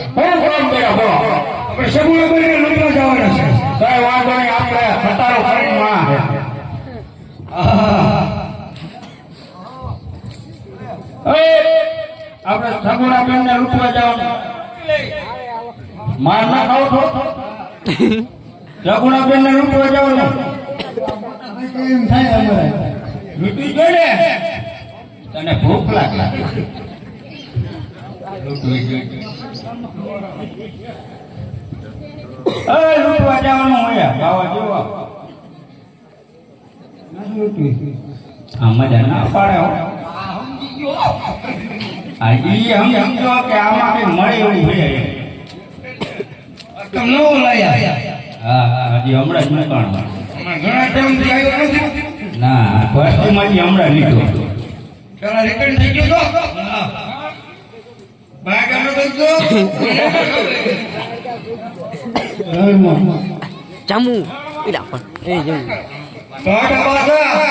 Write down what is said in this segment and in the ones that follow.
હું કામ કર્યા બોલો આપણે સગુણા બને લંબા જવાના છે કઈ વાંધો નહીં આપણે ખટારો કરીને માં આપણે સગુણા બેન ને લૂંટવા જવાનું માર ના ખાવ છો સગુણા બેન ને લૂંટવા જવાનું એમ થાય અમારે લૂંટી ગયો ને તને ભૂખ લાગે લૂંટવી ગયો લૂંટવા જવાનું હોય બાવા જેવા આ મજા ના પાડે હો હજી સમજો કે આમાં કઈ મળે એવું છે તમને લાયા હા હજી હમણાં જ મૂકાણ ઘણા ટાઈમથી આવ્યો નથી ના ભરતીમાંથી હમણાં લીધો પેલા રિટર્ન થઈ ગયો તો ભાગાનો બધો જામુ ઈલા પણ એ જમુ ભાગ પાછા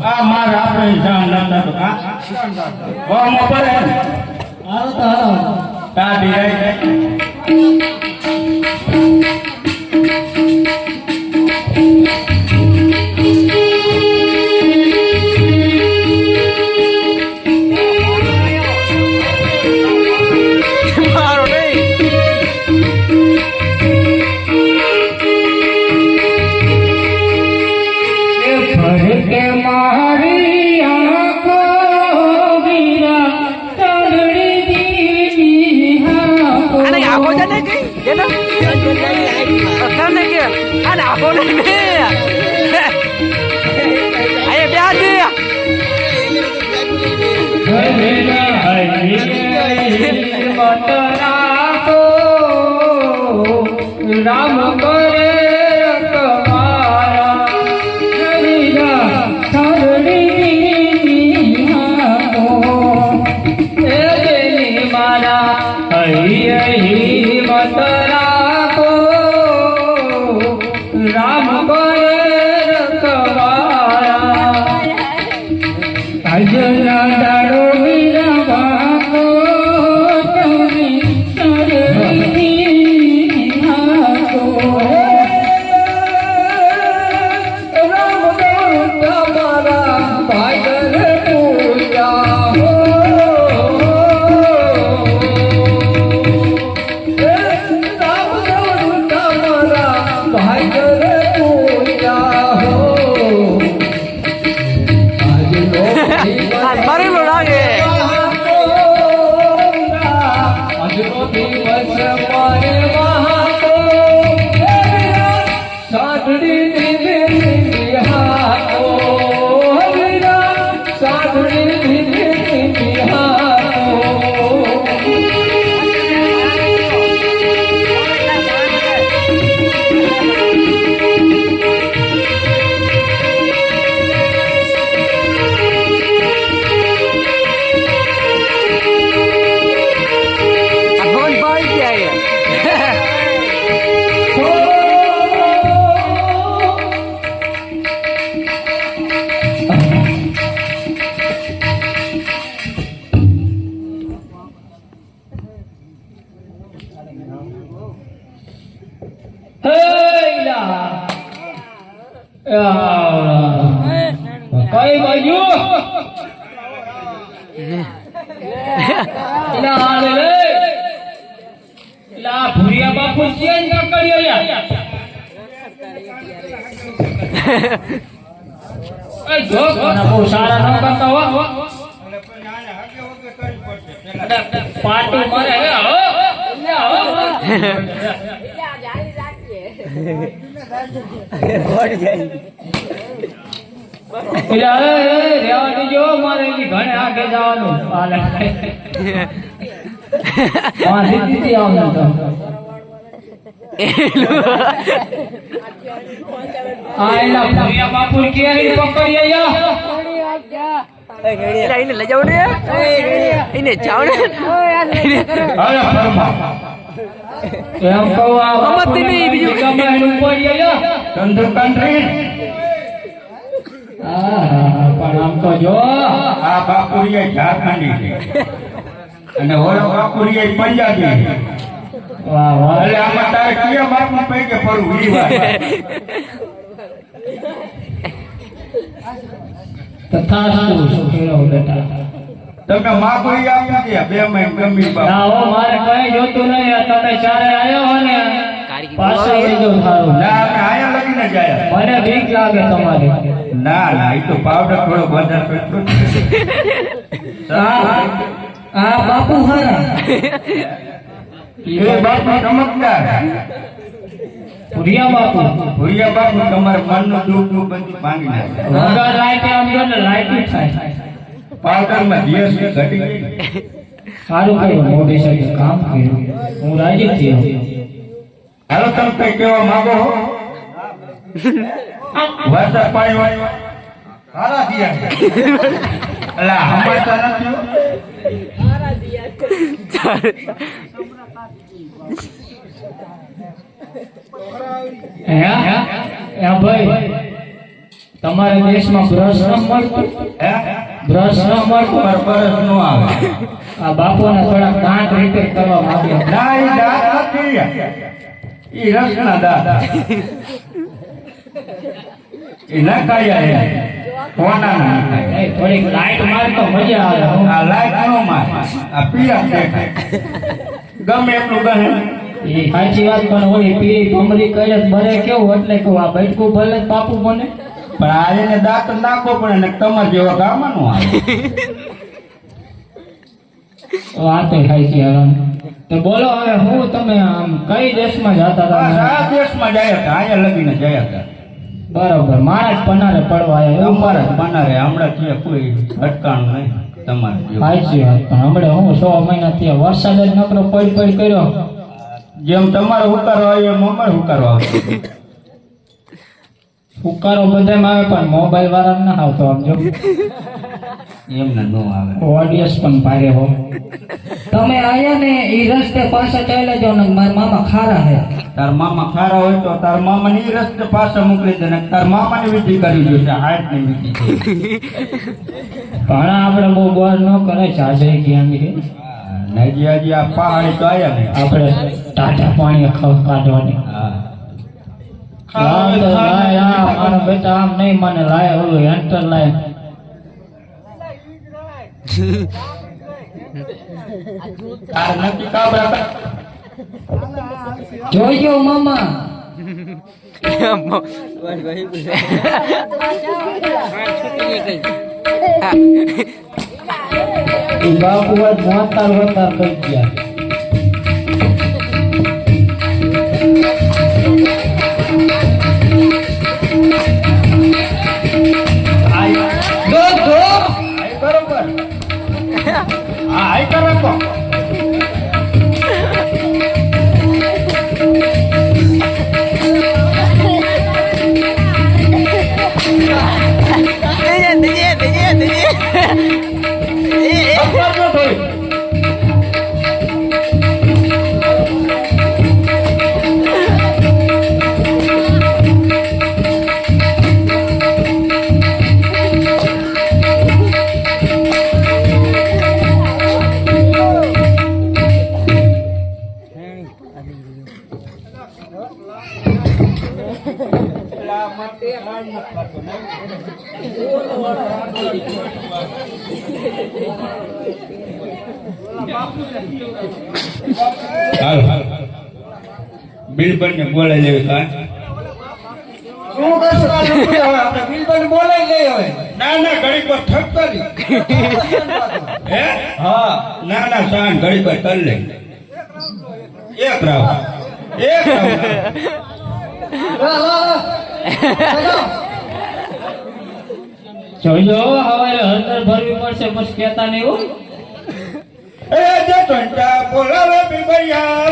આ માર આપણે જાન નતા તો કા ઓમ ઉપર હાલો તો હાલો તા દીરાય રામ કરે તમારા મારા હૈ મત રાખો રામ કરે તમારા આજના દાડો વીરવા કઈ બાજુ એલા હાલે રે એલા ભુરિયા બાપુ ચેન્જ ન કર્યો યાર એ જો કોના બહુ સારા ન કરતા હો પાટું મારે હે હો રેવા દીજો મારે ઘણે આગે જવાનું બાપુ કે એને લઈ જાવ ને એને જાવ ને એમ કહું આ બીજું ગમે એનું પડી ધંધો કંટ્રી પણ આમ તો જો આ બાપુરિયા ઝારખંડી છે અને ઓલો બાપુરિયા પંજાબી છે વાહ વાહ એટલે આમાં તારે કયા બાપનું પૈકે ફરવું ઈ વાત તથાસ્તુ સુખેરો બેટા તમે માગોઈ આપી દે 2 મહિને ગમી બાપ ના હો મારે કઈ જોતું નહીં તમે ચારે આવ્યો હો ને પાછા વળી જાવ થારું ના અમે આયા લગીને જાય મને બીક લાગે તમારી ના ના એ તો પાવડર થોડો વધારે પડતો આ બાપુ હારા એ બાપુ ચમકદાર ભુરિયા બાપુ તમારા મનનું દુઃખ બધું ભાંગી નાખે વગર લાઈટ આમ જો ને લાઈટ થાય પાવડરમાં દિવસ ઘટી ગઈ સારું કર્યું મોદી સાહેબ કામ કર્યું હું રાજી થયો હાલો તમે કઈ કહેવા માંગો હો વરસાદ પાણી વાળી હારા દિયા અલા હમાતા નથી ભાઈ તમારે દેશમાં બ્રશ ન મળતું બ્રશ ન મળતું બરસ નો આવે આ બાપુના થોડા દાંત રિપેર કરવા માંગ્યા ના ઈ દાંત નથી ઈ રસના દાંત ઈ ના કાયા કોના ના કાયા થોડીક લાઈટ માર તો મજા આવે આ લાઈટ નો માર આ પીરા દેખાય ગમે એટલું ગહે એ સાચી વાત પણ ઓલી પીરી ભમરી કરે બરે કેવું એટલે કે આ બેઠકું ભલે પાપુ બને પણ આ એને દાંત નાખવો પડે ને તમાર જેવા ગામમાં નો આવે વાત થાય છે હવે તો બોલો હવે હું તમે આમ કઈ દેશમાં જતા બસ હતા આ દેશમાં જાય હતા અહીંયા લગીને જાય હતા બરોબર મારા જ પનારે પડવા આવ્યા એવું અમારા જ બનારે હમણાં છે કોઈ અટકાણું નહીં તમારે જેવું. સાચી વાત પણ હમણાં હું 6 મહિના થયા વરસાદ જ નકરો પડ કર્યો જેમ તમારે હુકારો આવ્યો એમ અમારે હુકારો આવતો ઉકારો બધામાં આવે પણ મોબાઈલ વાળા ના આવતો આમ જો એમને નો આવે ઓડિયન્સ પણ ભારે હો તમે આયા ને એ રસ્તે પાછા ચાલ્યા જાવ ને મારા મામા ખારા હે તાર મામા ખારા હોય તો તાર મામાને ઈ રસ્તે પાછા મોકલી દે ને તાર મામાની વિધિ કરી દો છે હાર્ટની વિધિ છે ઘણા આપણે બહુ બોર ન કરે ચાજે ગયા નજી હજી આ પહાડી તો આયા ને આપણે ટાટા પાણી કાઢવાની હા મારા બેટા આમ નહીં મને લાય ઓલું એન્ટર લાય તાર નથી કાબરા જોઈજો મામા બાપુ વતાર કરી ગયા બરોબર હા આઈ કરો તો હાલ હાલ બિલબન ને બોલાઈ લેવી કા શું કરશું આ લોકો હવે આપણે બિલબન બોલાઈ ગઈ હવે ના ના ઘડી પર ઠપકરી હે હા ના ના શાન ઘડી પર કર લે એક રાવ લા લા જોજો હવારે હળદર ભરવી પડશે પછી કહેતા નહીં હો એ જે ટંટા બોલાવે બિલબૈયા